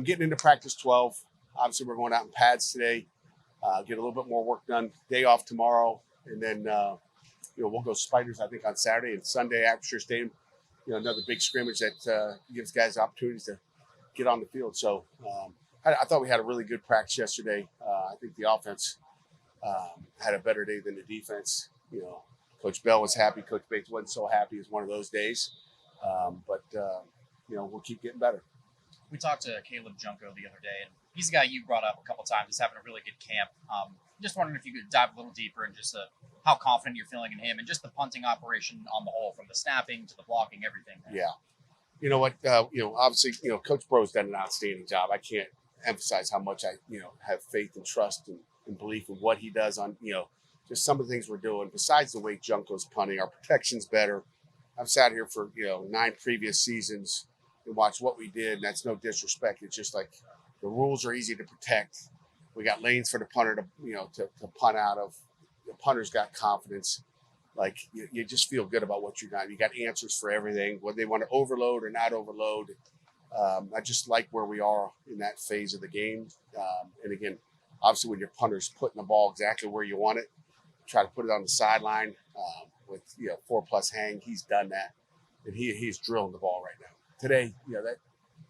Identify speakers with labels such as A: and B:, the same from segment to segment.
A: Getting into practice 12. Obviously, we're going out in pads today. Get a little bit more work done. Day off tomorrow, and then we'll go Spiders. I think on Saturday and Sunday after Stadium. Another big scrimmage that gives guys opportunities to get on the field. So I thought we had a really good practice yesterday. I think the offense had a better day than the defense. Coach Bell was happy. Coach Bates wasn't so happy. It was one of those days. But we'll keep getting better.
B: We talked to Caleb Junko the other day, and he's a guy you brought up a couple times. He's having a really good camp. Just wondering if you could dive a little deeper into just how confident you're feeling in him and just the punting operation on the whole, from the snapping to the blocking, everything.
A: Yeah. You know what? Obviously, Coach Bro's done an outstanding job. I can't emphasize how much I, have faith and trust and belief in what he does on, just some of the things we're doing. Besides the way Junko's punting, our protection's better. I've sat here for, 9 previous seasons and watched what we did, and that's no disrespect. It's just like the rules are easy to protect. We got lanes for the punter to punt out of. The punter's got confidence. Like you just feel good about what you got. You got answers for everything, whether they want to overload or not overload. I just like where we are in that phase of the game. And again, obviously when your punter's putting the ball exactly where you want it, try to put it on the sideline with 4+ hang. He's done that, and he's drilling the ball right now. Today,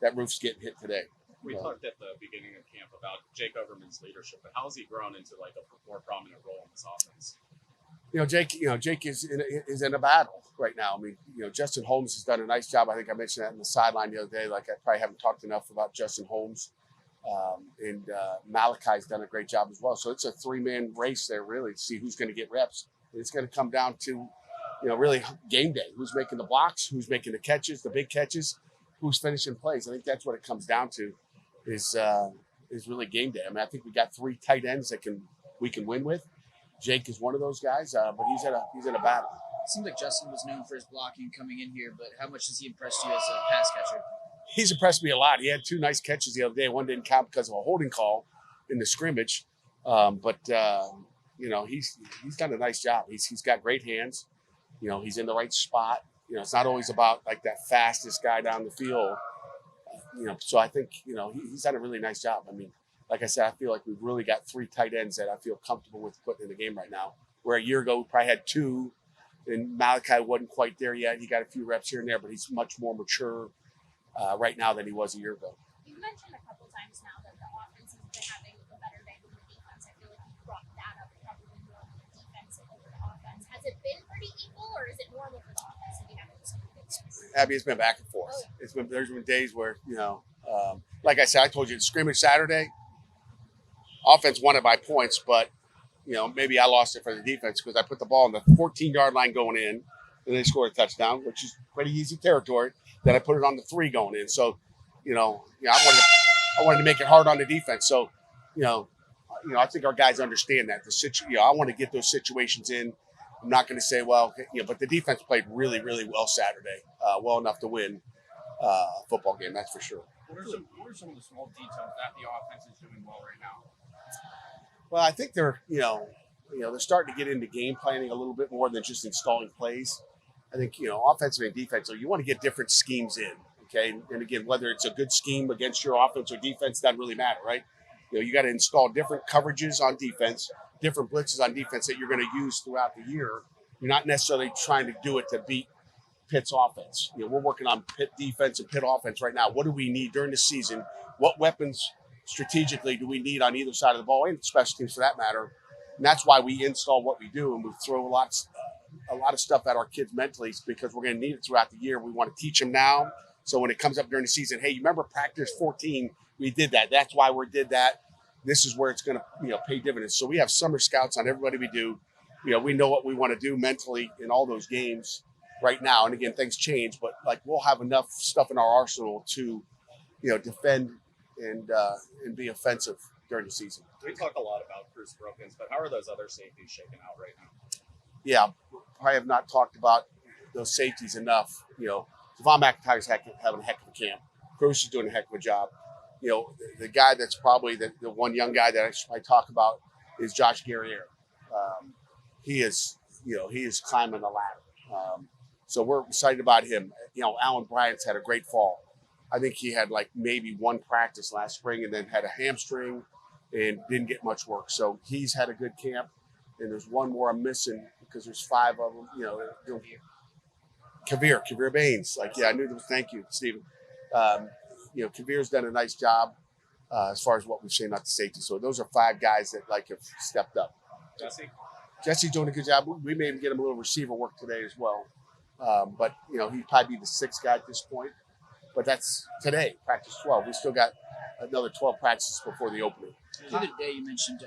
A: that roof's getting hit today.
C: We talked at the beginning of camp about Jake Overman's leadership, but how has he grown into like a more prominent role in this offense?
A: Jake is in a battle right now. I mean, Justin Holmes has done a nice job. I think I mentioned that in the sideline the other day. Like, I probably haven't talked enough about Justin Holmes. And Malachi's done a great job as well. So it's a 3-man race there, really, to see who's going to get reps. And it's going to come down to, really game day. Who's making the blocks? Who's making the catches, the big catches? Who's finishing plays? I think that's what it comes down to. Is really game day. I mean, I think we got 3 tight ends that we can win with. Jake is one of those guys, but he's in a battle.
D: It seemed like Justin was known for his blocking coming in here, but how much has he impressed you as a pass catcher?
A: He's impressed me a lot. He had 2 nice catches the other day. One didn't count because of a holding call in the scrimmage, but he's done a nice job. He's got great hands. He's in the right spot. It's not always about like that fastest guy down the field. So I think, he's done a really nice job. I mean, like I said, I feel like we've really got 3 tight ends that I feel comfortable with putting in the game right now. Where a year ago, we probably had 2, and Malachi wasn't quite there yet. He got a few reps here and there, but he's much more mature right now than he was a year ago.
E: You mentioned a couple times now that the offense has been having a better day than the defense. I feel like you brought that up probably more on the defense over the offense. Has it been pretty equal, or is it normal for the offense to be having some good games?
A: Abby, it's been back and forth.
E: Oh, yeah.
A: There's been days where, like I said, I told you, the scrimmage Saturday, offense won it by points, but, maybe I lost it for the defense because I put the ball on the 14-yard line going in, and they scored a touchdown, which is pretty easy territory. Then I put it on the 3 going in. So, I wanted to make it hard on the defense. So, I think our guys understand that. I want to get those situations in. I'm not going to say, but the defense played really, really well Saturday, well enough to win a football game, that's for sure.
C: What are some of the small details that the offense is doing well right now?
A: Well, I think they're starting to get into game planning a little bit more than just installing plays. I think, offensive and defensive, you want to get different schemes in, okay? And again, whether it's a good scheme against your offense or defense, doesn't really matter, right? You got to install different coverages on defense, different blitzes on defense that you're going to use throughout the year. You're not necessarily trying to do it to beat Pitt's offense. We're working on Pitt defense and Pitt offense right now. What do we need during the season? What weapons strategically do we need on either side of the ball, and special teams for that matter? And that's why we install what we do, and we throw a lot of stuff at our kids mentally, because we're going to need it throughout the year. We want to teach them now, so when it comes up during the season, hey, you remember practice 14? We did that. That's why we did that. This is where it's going to pay dividends. So we have summer scouts on everybody we do. We know what we want to do mentally in all those games right now. And again, things change, but like we'll have enough stuff in our arsenal to, defend and be offensive during the season.
C: We talk a lot about Bruce Brokens, but how are those other safeties shaking out right now?
A: Yeah, probably have not talked about those safeties enough. Devon McIntyre's having a heck of a camp. Bruce is doing a heck of a job. The guy that's probably the one young guy that I talk about is Josh Guerriere. He is climbing the ladder. So we're excited about him. Alan Bryant's had a great fall. I think he had like maybe one practice last spring and then had a hamstring and didn't get much work. So he's had a good camp. And there's one more I'm missing because there's 5 of them. Kavir Baines. Like, yeah, I knew there was. Thank you, Stephen. Kavir's done a nice job as far as what we've seen at the safety. So those are 5 guys that like have stepped up. Jesse's doing a good job. We may even get him a little receiver work today as well. But he'd probably be the 6th guy at this point. But that's today, practice 12. We still got another 12 practices before the opening.
D: The other day you mentioned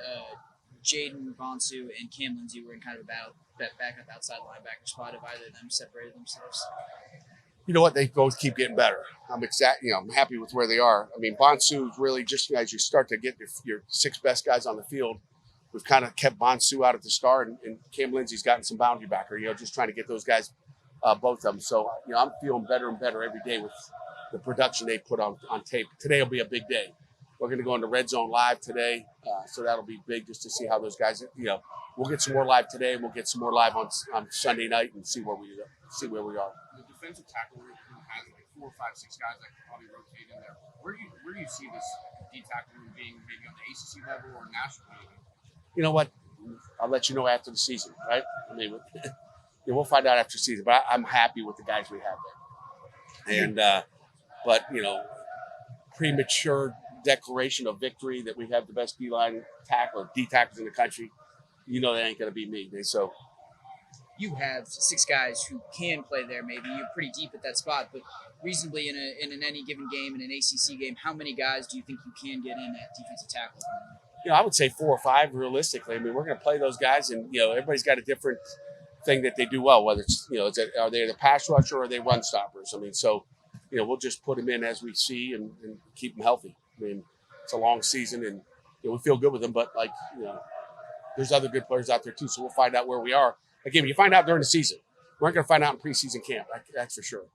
D: Jaden Bonsu and Cam Lindsey were in kind of about backup outside linebacker spot. Have either of them separated themselves?
A: You know what? They both keep getting better. I'm happy with where they are. I mean, Bonsu's really just as you start to get your 6 best guys on the field, we've kind of kept Bonsu out at the start, and Cam Lindsey's gotten some boundary backer, just trying to get those guys, both of them. So, I'm feeling better and better every day with the production they put on tape. Today will be a big day. We're going to go into Red Zone Live today, so that'll be big just to see how those guys. We'll get some more live today, and we'll get some more live on Sunday night and see where we are.
C: The defensive tackle room has like 4, 5, 6 guys that can probably rotate in there. Where do you see this D tackle room being, maybe on the ACC level or national level?
A: You know what? I'll let you know after the season, right? I mean, we'll find out after the season. But I'm happy with the guys we have there. And but premature declaration of victory that we have the best D-line tackle or D tackles in the country, that ain't going to be me. So
D: you have 6 guys who can play there. Maybe you're pretty deep at that spot, but reasonably in any given game, in an ACC game, how many guys do you think you can get in at defensive tackle?
A: I would say 4 or 5 realistically. I mean, we're going to play those guys, and everybody's got a different thing that they do well. Whether it's are they the pass rusher or are they run stoppers? I mean, so we'll just put them in as we see and keep them healthy. I mean, it's a long season, and we feel good with them. But there's other good players out there too. So we'll find out where we are. Again, you find out during the season. We're not going to find out in preseason camp. That's for sure.